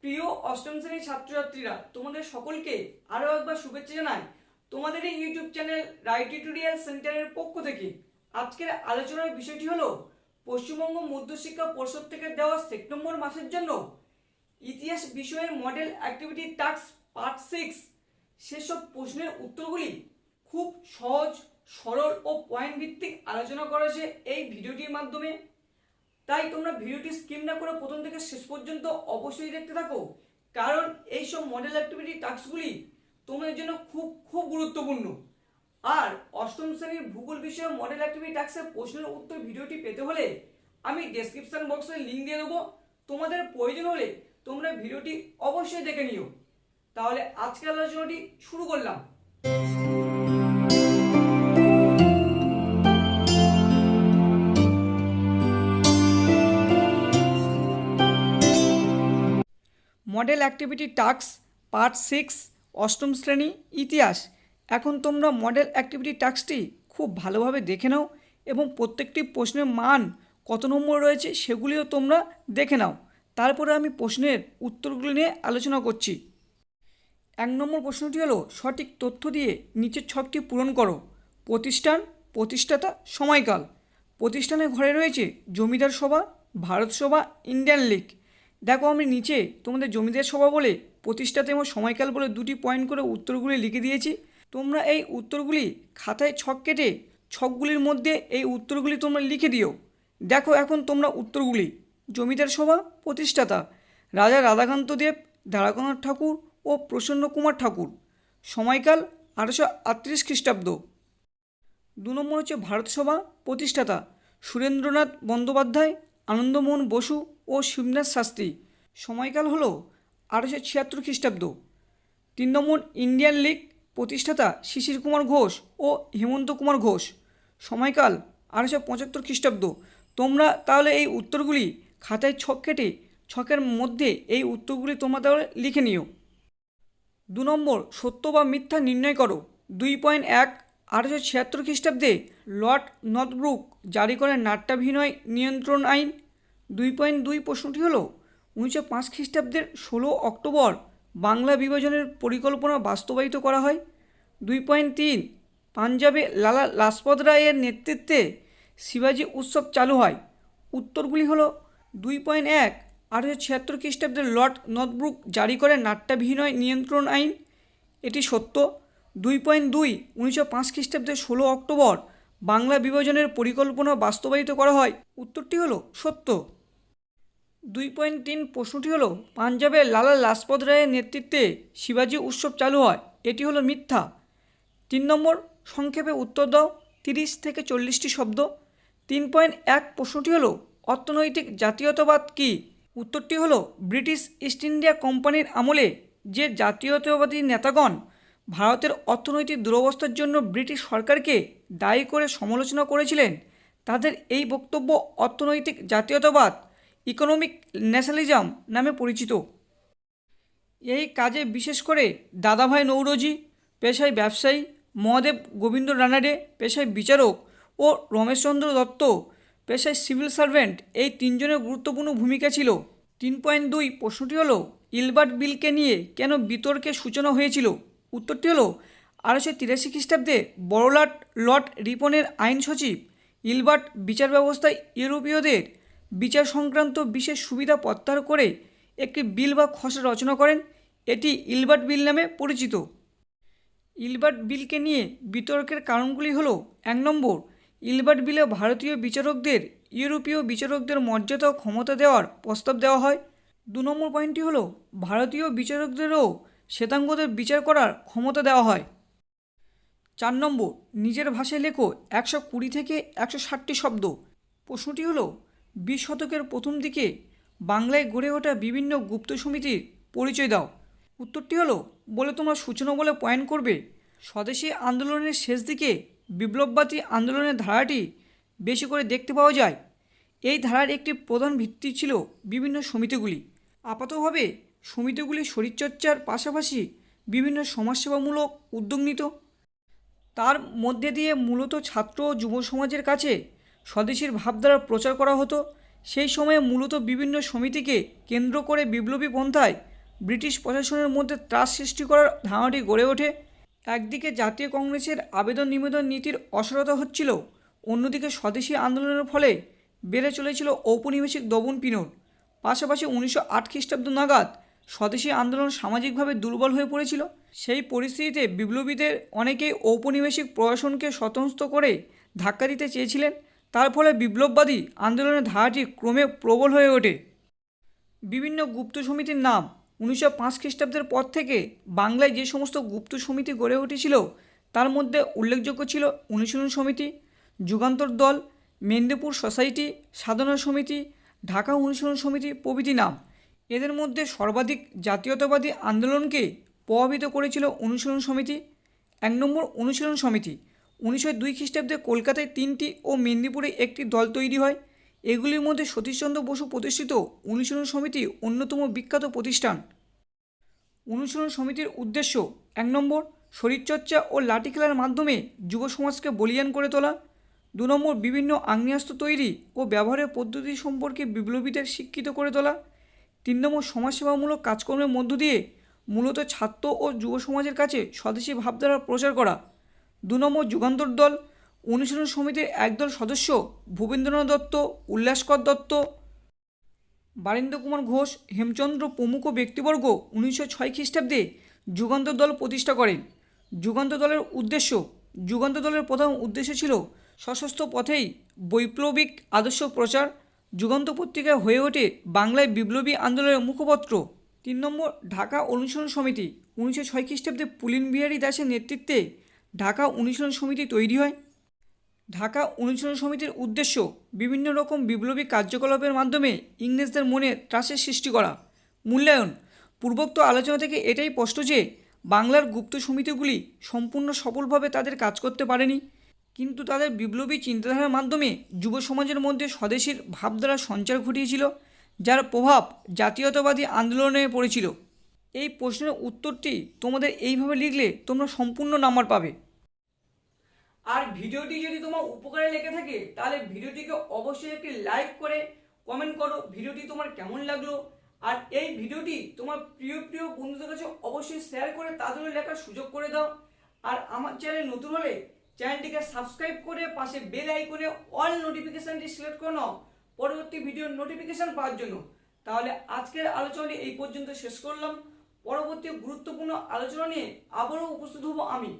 প্রিয় অষ্টম শ্রেণীর ছাত্রছাত্রীরা, তোমাদের সকলকে আরও একবার শুভেচ্ছা জানাই তোমাদের এই ইউটিউব চ্যানেল রাইট টিউটোরিয়াল সেন্টারের পক্ষ থেকে। আজকের আলোচনার বিষয়টি হলো পশ্চিমবঙ্গ মধ্যশিক্ষা পর্ষদ থেকে দেওয়া সেপ্টেম্বর মাসের জন্য ইতিহাস বিষয়ের মডেল অ্যাক্টিভিটি টাস্ক পার্ট 6 সেসব প্রশ্নের উত্তরগুলি খুব সহজ, সরল ও পয়েন্ট ভিত্তিক আলোচনা করা হয়েছে এই ভিডিওটির মাধ্যমে। তাই তোমরা ভিডিওটি স্কিপ না করে প্রথম থেকে শেষ পর্যন্ত অবশ্যই দেখতে থাকো, কারণ এই সব মডেল অ্যাক্টিভিটি টাস্কগুলি তোমাদের জন্য খুব খুব গুরুত্বপূর্ণ। আর অষ্টম শ্রেণীর ভূগোল বিষয়ে মডেল অ্যাক্টিভিটি টাস্কের প্রশ্নের উত্তর ভিডিওটি পেতে হলে আমি ডেসক্রিপশন বক্সে লিঙ্ক দিয়ে দেবো। তোমাদের প্রয়োজন হলে তোমরা ভিডিওটি অবশ্যই দেখে নিও। তাহলে আজকের আলোচনাটি শুরু করলাম। মডেল অ্যাক্টিভিটি টাস্ক পার্ট 6 অষ্টম শ্রেণী ইতিহাস। এখন তোমরা মডেল অ্যাক্টিভিটি টাস্কটি খুব ভালোভাবে দেখে নাও এবং প্রত্যেকটি প্রশ্নের মান কত নম্বর রয়েছে সেগুলিও তোমরা দেখে নাও। তারপরে আমি প্রশ্নের উত্তরগুলি নিয়ে আলোচনা করছি। 1 নম্বর প্রশ্নটি হলো সঠিক তথ্য দিয়ে নিচের ছকটি পূরণ করো। প্রতিষ্ঠান, প্রতিষ্ঠাতা, সময়কাল। প্রতিষ্ঠানের ঘরে রয়েছে জমিদার সভা, ভারত সভা, ইন্ডিয়ান লীগ। দেখো আমি নিচে তোমাদের জমিদার সভা বলে, প্রতিষ্ঠাতা এবং সময়কাল বলে দুটি পয়েন্ট করে উত্তরগুলি লিখে দিয়েছি। তোমরা এই উত্তরগুলি খাতায় ছক কেটে ছকগুলির মধ্যে এই উত্তরগুলি তোমরা লিখে দিও। দেখো এখন তোমরা উত্তরগুলি: জমিদার সভা প্রতিষ্ঠাতা রাজা রাধাকান্ত দেব, দ্বারকানাথ ঠাকুর ও প্রসন্ন কুমার ঠাকুর। সময়কাল 1838 খ্রিস্টাব্দ। 2 নম্বর হচ্ছে ভারত সভা প্রতিষ্ঠাতা সুরেন্দ্রনাথ বন্দ্যোপাধ্যায়, আনন্দমোহন বসু ও শিবনাথ শাস্ত্রী। সময়কাল হলো 1876 খ্রিস্টাব্দ। 3 নম্বর ইন্ডিয়ান লীগ প্রতিষ্ঠাতা শিশির কুমার ঘোষ ও হেমন্ত কুমার ঘোষ। সময়কাল 1875 খ্রিস্টাব্দ। তোমরা তাহলে এই উত্তরগুলি খাতায় ছক কেটে ছকের মধ্যে এই উত্তরগুলি তোমরা তাহলে লিখে নিও। 2 নম্বর সত্য বা মিথ্যা নির্ণয় করো। 2.1 1876 খ্রিস্টাব্দে লর্ড নর্থব্রুক জারি করেন নাট্যাভিনয় নিয়ন্ত্রণ আইন। 2.2 প্রশ্নটি হলো 1905 খ্রিস্টাব্দের 16 অক্টোবর বাংলা বিভাজনের পরিকল্পনা বাস্তবায়িত করা হয়। 2.3 পাঞ্জাবে লালা লাজপত রায়ের নেতৃত্বে শিবাজি উৎসব চালু হয়। উত্তরগুলি হলো 2.1 1876 খ্রিস্টাব্দের লর্ড নর্থব্রুক জারি করেন নাট্যাভিনয় নিয়ন্ত্রণ আইন, এটি সত্য। 2.2 1905 খ্রিস্টাব্দের 16 অক্টোবর বাংলা বিভাজনের পরিকল্পনা বাস্তবায়িত করা হয়, উত্তরটি হলো সত্য। 2.3 প্রশ্নটি হলো পাঞ্জাবে লালা লাজপত রায়ের নেতৃত্বে শিবাজি উৎসব চালু হয়, এটি হলো মিথ্যা। 3 নম্বর সংক্ষেপে উত্তর দাও, 30 থেকে 40টি শব্দ। 3.1 প্রশ্নটি হলো অর্থনৈতিক জাতীয়তাবাদ কী? উত্তরটি হলো ব্রিটিশ ইস্ট ইন্ডিয়া কোম্পানির আমলে যে জাতীয়তাবাদী নেতাগণ ভারতের অর্থনৈতিক দুরবস্থার জন্য ব্রিটিশ সরকারকে দায়ী করে সমালোচনা করেছিলেন, তাদের এই বক্তব্য অর্থনৈতিক জাতীয়তাবাদ, ইকোনমিক ন্যাশনালিজম নামে পরিচিত। এই কাজে বিশেষ করে দাদাভাই নৌরোজি পেশায় ব্যবসায়ী, মহাদেব গোবিন্দ রানাডে পেশায় বিচারক ও রমেশচন্দ্র দত্ত পেশায় সিভিল সার্ভেন্ট, এই তিনজনের গুরুত্বপূর্ণ ভূমিকা ছিল। 3.2 প্রশ্নটি হলো ইলবার্ট বিলকে নিয়ে কেন বিতর্কের সূচনা হয়েছিল? উত্তরটি হলো 1883 খ্রিস্টাব্দে বড়লাট লর্ড রিপনের আইন সচিব ইলবার্ট বিচার ব্যবস্থায় ইউরোপীয়দের বিচার সংক্রান্ত বিশেষ সুবিধা প্রত্যাহার করে একটি বিল বা খসড়া রচনা করেন, এটি ইলবার্ট বিল নামে পরিচিত। ইলবার্ট বিলকে নিয়ে বিতর্কের কারণগুলি হলো: 1 নম্বর ইলবার্ট বিলে ভারতীয় বিচারকদের ইউরোপীয় বিচারকদের মর্যাদা ও ক্ষমতা দেওয়ার প্রস্তাব দেওয়া হয়। 2 নম্বর পয়েন্টটি হলো ভারতীয় বিচারকদেরও শ্বেতাঙ্গদের বিচার করার ক্ষমতা দেওয়া হয়। 4 নম্বর নিজের ভাষায় লেখো 120 থেকে 160টি শব্দ। প্রশ্নটি হলো 20 শতকের প্রথম দিকে বাংলায় গড়ে ওঠা বিভিন্ন গুপ্ত সমিতির পরিচয় দাও। উত্তরটি হলো বলে তোমরা সূচনা বলে পয়েন্ট করবে। স্বদেশী আন্দোলনের শেষ দিকে বিপ্লববাদী আন্দোলনের ধারাটি বেশি করে দেখতে পাওয়া যায়। এই ধারার একটি প্রধান ভিত্তি ছিল বিভিন্ন সমিতিগুলি। আপাতভাবে সমিতিগুলি শরীরচর্চার পাশাপাশি বিভিন্ন সমাজসেবামূলক উদ্যোগ নিত। তার মধ্যে দিয়ে মূলত ছাত্র ও যুব সমাজের কাছে স্বদেশীর ভাবধারা প্রচার করা হতো। সেই সময়ে মূলত বিভিন্ন সমিতিকে কেন্দ্র করে বিপ্লবী পন্থায় ব্রিটিশ প্রশাসনের মধ্যে ত্রাস সৃষ্টি করার ধারণাটি গড়ে ওঠে। একদিকে জাতীয় কংগ্রেসের আবেদন নিবেদন নীতির অসারতা হচ্ছিল, অন্যদিকে স্বদেশী আন্দোলনের ফলে বেড়ে চলেছিল ঔপনিবেশিক দমন পীড়ন। পাশাপাশি 1908 খ্রিস্টাব্দ নাগাদ স্বদেশী আন্দোলন সামাজিকভাবে দুর্বল হয়ে পড়েছিল। সেই পরিস্থিতিতে বিপ্লবীদের অনেকেই ঔপনিবেশিক প্রশাসনকে স্বতন্ত্র করে ধাক্কা দিতে চেয়েছিলেন। তার ফলে বিপ্লববাদী আন্দোলনের ধারাটি ক্রমে প্রবল হয়ে ওঠে। বিভিন্ন গুপ্ত সমিতির নাম 1905 খ্রিস্টাব্দের পর থেকে বাংলায় যে সমস্ত গুপ্ত সমিতি গড়ে উঠেছিল তার মধ্যে উল্লেখযোগ্য ছিল অনুশীলন সমিতি, যুগান্তর দল, মেদিনীপুর সোসাইটি, সাধনা সমিতি, ঢাকা অনুশীলন সমিতি প্রভৃতি নাম। এদের মধ্যে সর্বাধিক জাতীয়তাবাদী আন্দোলনকে প্রভাবিত করেছিল অনুশীলন সমিতি। 1 নম্বর অনুশীলন সমিতি 1902 খ্রিস্টাব্দে কলকাতায় 3টি ও মেদিনীপুরে একটি দল তৈরি হয়। এগুলির মধ্যে সতীশচন্দ্র বসু প্রতিষ্ঠিত অনুশীলন সমিতি অন্যতম বিখ্যাত প্রতিষ্ঠান। অনুশীলন সমিতির উদ্দেশ্য: 1 নম্বর শরীরচর্চা ও লাঠি খেলার মাধ্যমে যুব সমাজকে বলীয়ান করে তোলা। 2 নম্বর বিভিন্ন আগ্নেয়াস্ত্র তৈরি ও ব্যবহারের পদ্ধতি সম্পর্কে বিপ্লবীদের শিক্ষিত করে তোলা। 3 নম্বর সমাজসেবামূলক কাজকর্মের মধ্য দিয়ে মূলত ছাত্র ও যুব সমাজের কাছে স্বদেশী ভাবধারার প্রচার করা। 2 নম্বর যুগান্তর দল অনুশীলন সমিতির একদল সদস্য ভূপেন্দ্রনাথ দত্ত, উল্লাসকর দত্ত, বারীন্দ্র কুমার ঘোষ, হেমচন্দ্র প্রমুখ ব্যক্তিবর্গ 1906 খ্রিস্টাব্দে যুগান্তর দল প্রতিষ্ঠা করেন। যুগান্তর দলের উদ্দেশ্য: যুগান্তর দলের প্রধান উদ্দেশ্য ছিল সশস্ত্র পথেই বৈপ্লবিক আদর্শ প্রচার। যুগান্ত পত্রিকা হয়ে ওঠে বাংলায় বিপ্লবী আন্দোলনের মুখপত্র। 3 নম্বর ঢাকা অনুশীলন সমিতি 1906 খ্রিস্টাব্দে পুলিন বিহারী দাসের নেতৃত্বে ঢাকা অনুশীলন সমিতি তৈরি হয়। ঢাকা অনুশীলন সমিতির উদ্দেশ্য বিভিন্ন রকম বিপ্লবী কার্যকলাপের মাধ্যমে ইংরেজদের মনে ত্রাসের সৃষ্টি করা। মূল্যায়ন: পূর্বোক্ত আলোচনা থেকে এটাই স্পষ্ট যে বাংলার গুপ্ত সমিতিগুলি সম্পূর্ণ সফলভাবে তাদের কাজ করতে পারেনি, কিন্তু তাদের বিপ্লবী চিন্তাধারার মাধ্যমে যুব সমাজের মধ্যে স্বদেশীর ভাবধারার সঞ্চার ঘটিয়েছিল, যার প্রভাব জাতীয়তাবাদী আন্দোলনে পড়েছিল। এই প্রশ্নের উত্তরটি তোমাদের এইভাবে লিখলে তোমরা সম্পূর্ণ নাম্বার পাবে। আর ভিডিওটি যদি তোমার উপকারে লেগে থাকে তাহলে ভিডিওটিকে অবশ্যই একটি লাইক করে কমেন্ট করো ভিডিওটি তোমার কেমন লাগলো। আর এই ভিডিওটি তোমার প্রিয় প্রিয় বন্ধুদের কাছে অবশ্যই শেয়ার করে তাদেরও লেখার সুযোগ করে দাও। আর আমার চ্যানেল নতুন হলে চ্যানেলটিকে সাবস্ক্রাইব করে পাশে বেল আইকনে অল নোটিফিকেশনটি সিলেক্ট করে নাও পরবর্তী ভিডিওর নোটিফিকেশন পাওয়ার জন্য। তাহলে আজকের আলোচনাটি এই পর্যন্ত শেষ করলাম। পরবর্তী গুরুত্বপূর্ণ আলোচনা নিয়ে আবারও উপস্থিত হব আমি।